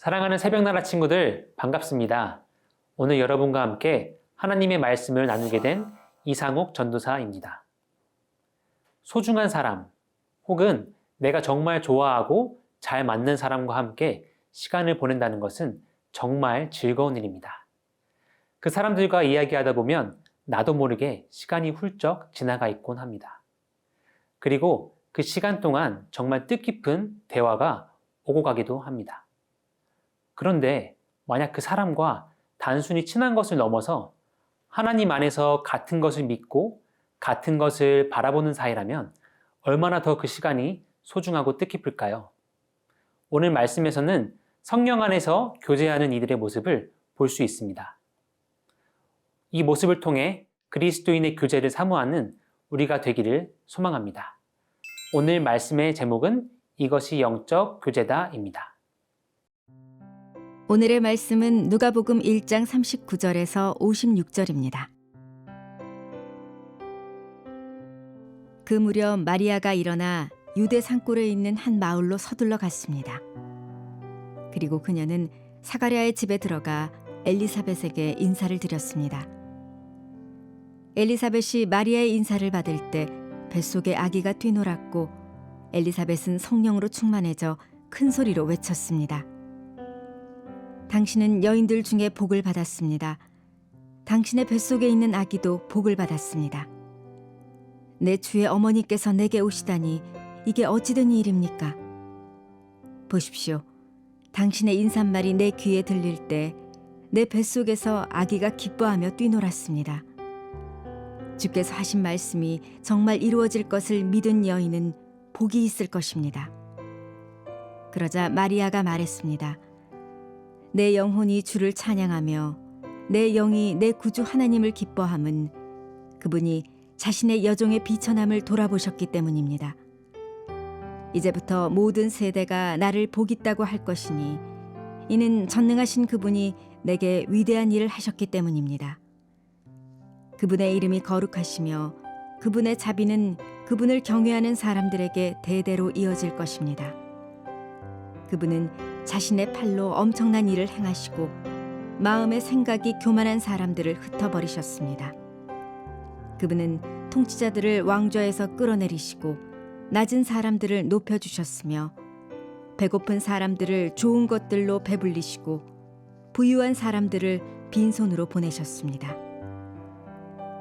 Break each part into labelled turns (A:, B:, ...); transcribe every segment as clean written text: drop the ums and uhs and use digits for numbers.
A: 사랑하는 새벽나라 친구들, 반갑습니다. 오늘 여러분과 함께 하나님의 말씀을 나누게 된 이상욱 전도사입니다. 소중한 사람, 혹은 내가 정말 좋아하고 잘 맞는 사람과 함께 시간을 보낸다는 것은 정말 즐거운 일입니다. 그 사람들과 이야기하다 보면 나도 모르게 시간이 훌쩍 지나가 있곤 합니다. 그리고 그 시간 동안 정말 뜻깊은 대화가 오고 가기도 합니다. 그런데 만약 그 사람과 단순히 친한 것을 넘어서 하나님 안에서 같은 것을 믿고 같은 것을 바라보는 사이라면 얼마나 더 그 시간이 소중하고 뜻깊을까요? 오늘 말씀에서는 성령 안에서 교제하는 이들의 모습을 볼 수 있습니다. 이 모습을 통해 그리스도인의 교제를 사모하는 우리가 되기를 소망합니다. 오늘 말씀의 제목은 이것이 영적 교제다입니다.
B: 오늘의 말씀은 누가복음 1장 39절에서 56절입니다. 그 무렵 마리아가 일어나 유대 산골에 있는 한 마을로 서둘러 갔습니다. 그리고 그녀는 사가랴의 집에 들어가 엘리사벳에게 인사를 드렸습니다. 엘리사벳이 마리아의 인사를 받을 때 뱃속에 아기가 뛰놀았고 엘리사벳은 성령으로 충만해져 큰 소리로 외쳤습니다. 당신은 여인들 중에 복을 받았습니다. 당신의 뱃속에 있는 아기도 복을 받았습니다. 내 주의 어머니께서 내게 오시다니 이게 어찌 된 일입니까? 보십시오. 당신의 인사말이 내 귀에 들릴 때 내 뱃속에서 아기가 기뻐하며 뛰놀았습니다. 주께서 하신 말씀이 정말 이루어질 것을 믿은 여인은 복이 있을 것입니다. 그러자 마리아가 말했습니다. 내 영혼이 주를 찬양하며 내 영이 내 구주 하나님을 기뻐함은 그분이 자신의 여종의 비천함을 돌아보셨기 때문입니다. 이제부터 모든 세대가 나를 복있다고 할 것이니 이는 전능하신 그분이 내게 위대한 일을 하셨기 때문입니다. 그분의 이름이 거룩하시며 그분의 자비는 그분을 경외하는 사람들에게 대대로 이어질 것입니다. 그분은 자신의 팔로 엄청난 일을 행하시고 마음의 생각이 교만한 사람들을 흩어버리셨습니다. 그분은 통치자들을 왕좌에서 끌어내리시고 낮은 사람들을 높여주셨으며 배고픈 사람들을 좋은 것들로 배불리시고 부유한 사람들을 빈손으로 보내셨습니다.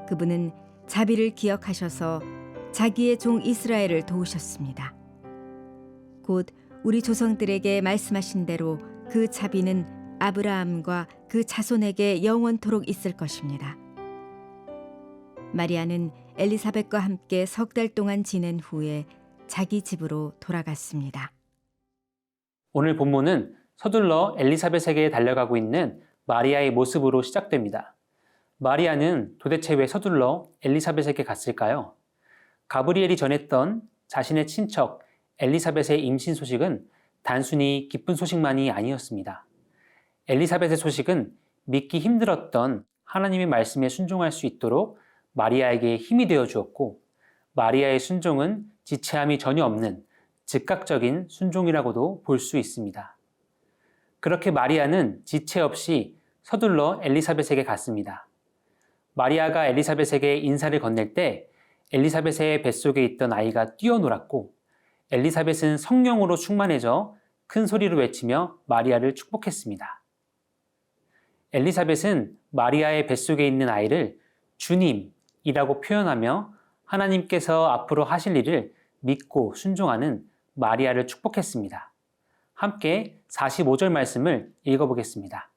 B: 그분은 자비를 기억하셔서 자기의 종 이스라엘을 도우셨습니다. 곧 우리 조상들에게 말씀하신 대로 그 자비는 아브라함과 그 자손에게 영원토록 있을 것입니다. 마리아는 엘리사벳과 함께 석 달 동안 지낸 후에 자기 집으로 돌아갔습니다.
A: 오늘 본문은 서둘러 엘리사벳에게 달려가고 있는 마리아의 모습으로 시작됩니다. 마리아는 도대체 왜 서둘러 엘리사벳에게 갔을까요? 가브리엘이 전했던 자신의 친척 엘리사벳의 임신 소식은 단순히 기쁜 소식만이 아니었습니다. 엘리사벳의 소식은 믿기 힘들었던 하나님의 말씀에 순종할 수 있도록 마리아에게 힘이 되어 주었고, 마리아의 순종은 지체함이 전혀 없는 즉각적인 순종이라고도 볼 수 있습니다. 그렇게 마리아는 지체 없이 서둘러 엘리사벳에게 갔습니다. 마리아가 엘리사벳에게 인사를 건넬 때 엘리사벳의 뱃속에 있던 아이가 뛰어놀았고, 엘리사벳은 성령으로 충만해져 큰 소리로 외치며 마리아를 축복했습니다. 엘리사벳은 마리아의 뱃속에 있는 아이를 주님이라고 표현하며 하나님께서 앞으로 하실 일을 믿고 순종하는 마리아를 축복했습니다. 함께 45절 말씀을 읽어보겠습니다.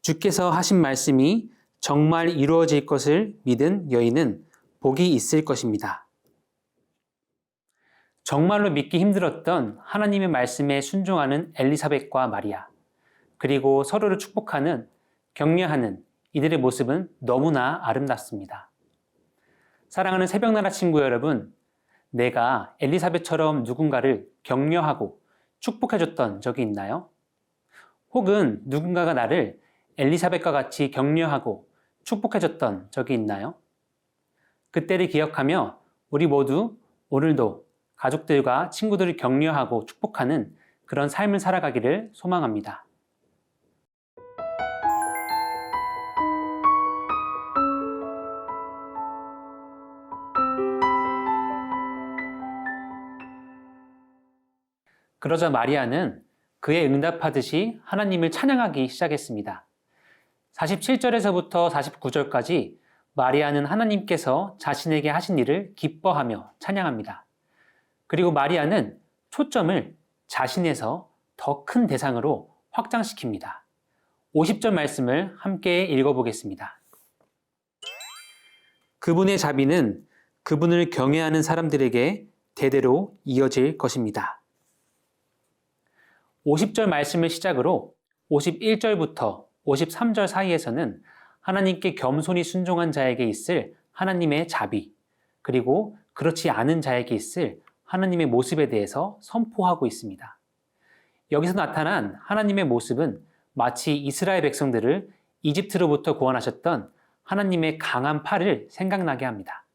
A: 주께서 하신 말씀이 정말 이루어질 것을 믿은 여인은 복이 있을 것입니다. 정말로 믿기 힘들었던 하나님의 말씀에 순종하는 엘리사벳과 마리아, 그리고 서로를 축복하는, 격려하는 이들의 모습은 너무나 아름답습니다. 사랑하는 새벽나라 친구 여러분, 내가 엘리사벳처럼 누군가를 격려하고 축복해줬던 적이 있나요? 혹은 누군가가 나를 엘리사벳과 같이 격려하고 축복해줬던 적이 있나요? 그때를 기억하며 우리 모두 오늘도 가족들과 친구들을 격려하고 축복하는 그런 삶을 살아가기를 소망합니다. 그러자 마리아는 그의 응답하듯이 하나님을 찬양하기 시작했습니다. 47절에서부터 49절까지 마리아는 하나님께서 자신에게 하신 일을 기뻐하며 찬양합니다. 그리고 마리아는 초점을 자신에서 더 큰 대상으로 확장시킵니다. 50절 말씀을 함께 읽어보겠습니다. 그분의 자비는 그분을 경외하는 사람들에게 대대로 이어질 것입니다. 50절 말씀을 시작으로 51절부터 53절 사이에서는 하나님께 겸손히 순종한 자에게 있을 하나님의 자비, 그리고 그렇지 않은 자에게 있을 하나님의 모습에 대해서 선포하고 있습니다. 여기서 나타난 하나님의 모습은 마치 이스라엘 백성들을 이집트로부터 구원하셨던 하나님의 강한 팔을 생각나게 합니다.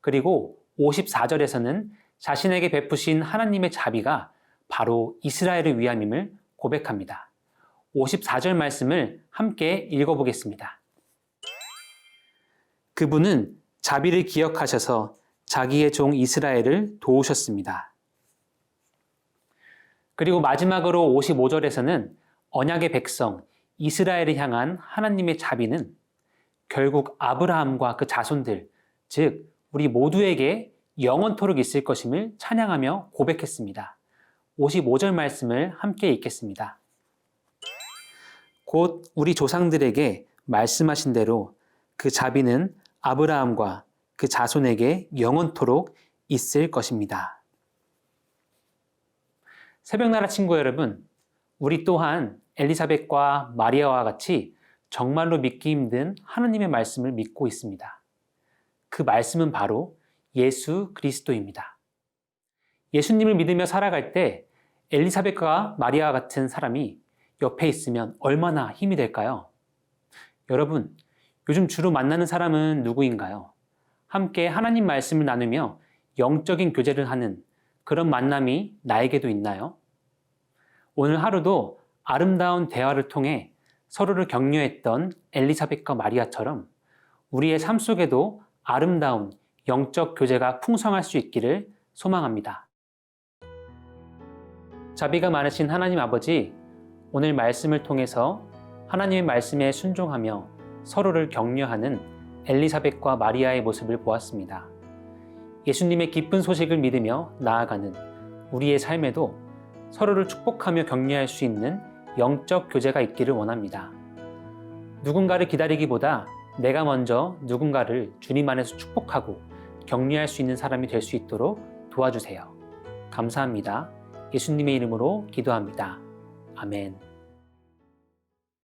A: 그리고 54절에서는 자신에게 베푸신 하나님의 자비가 바로 이스라엘을 위함임을 고백합니다. 54절 말씀을 함께 읽어보겠습니다. 그분은 자비를 기억하셔서 자기의 종 이스라엘을 도우셨습니다. 그리고 마지막으로 55절에서는 언약의 백성 이스라엘을 향한 하나님의 자비는 결국 아브라함과 그 자손들, 즉 우리 모두에게 영원토록 있을 것임을 찬양하며 고백했습니다. 55절 말씀을 함께 읽겠습니다. 곧 우리 조상들에게 말씀하신 대로 그 자비는 아브라함과 그 자손에게 영원토록 있을 것입니다. 새벽나라 친구 여러분, 우리 또한 엘리사벳과 마리아와 같이 정말로 믿기 힘든 하나님의 말씀을 믿고 있습니다. 그 말씀은 바로 예수 그리스도입니다. 예수님을 믿으며 살아갈 때 엘리사벳과 마리아와 같은 사람이 옆에 있으면 얼마나 힘이 될까요? 여러분, 요즘 주로 만나는 사람은 누구인가요? 함께 하나님 말씀을 나누며 영적인 교제를 하는 그런 만남이 나에게도 있나요? 오늘 하루도 아름다운 대화를 통해 서로를 격려했던 엘리사벳과 마리아처럼 우리의 삶 속에도 아름다운 영적 교제가 풍성할 수 있기를 소망합니다. 자비가 많으신 하나님 아버지, 오늘 말씀을 통해서 하나님의 말씀에 순종하며 서로를 격려하는 엘리사벳과 마리아의 모습을 보았습니다. 예수님의 기쁜 소식을 믿으며 나아가는 우리의 삶에도 서로를 축복하며 격려할 수 있는 영적 교제가 있기를 원합니다. 누군가를 기다리기보다 내가 먼저 누군가를 주님 안에서 축복하고 격려할 수 있는 사람이 될 수 있도록 도와주세요. 감사합니다. 예수님의 이름으로 기도합니다. 아멘.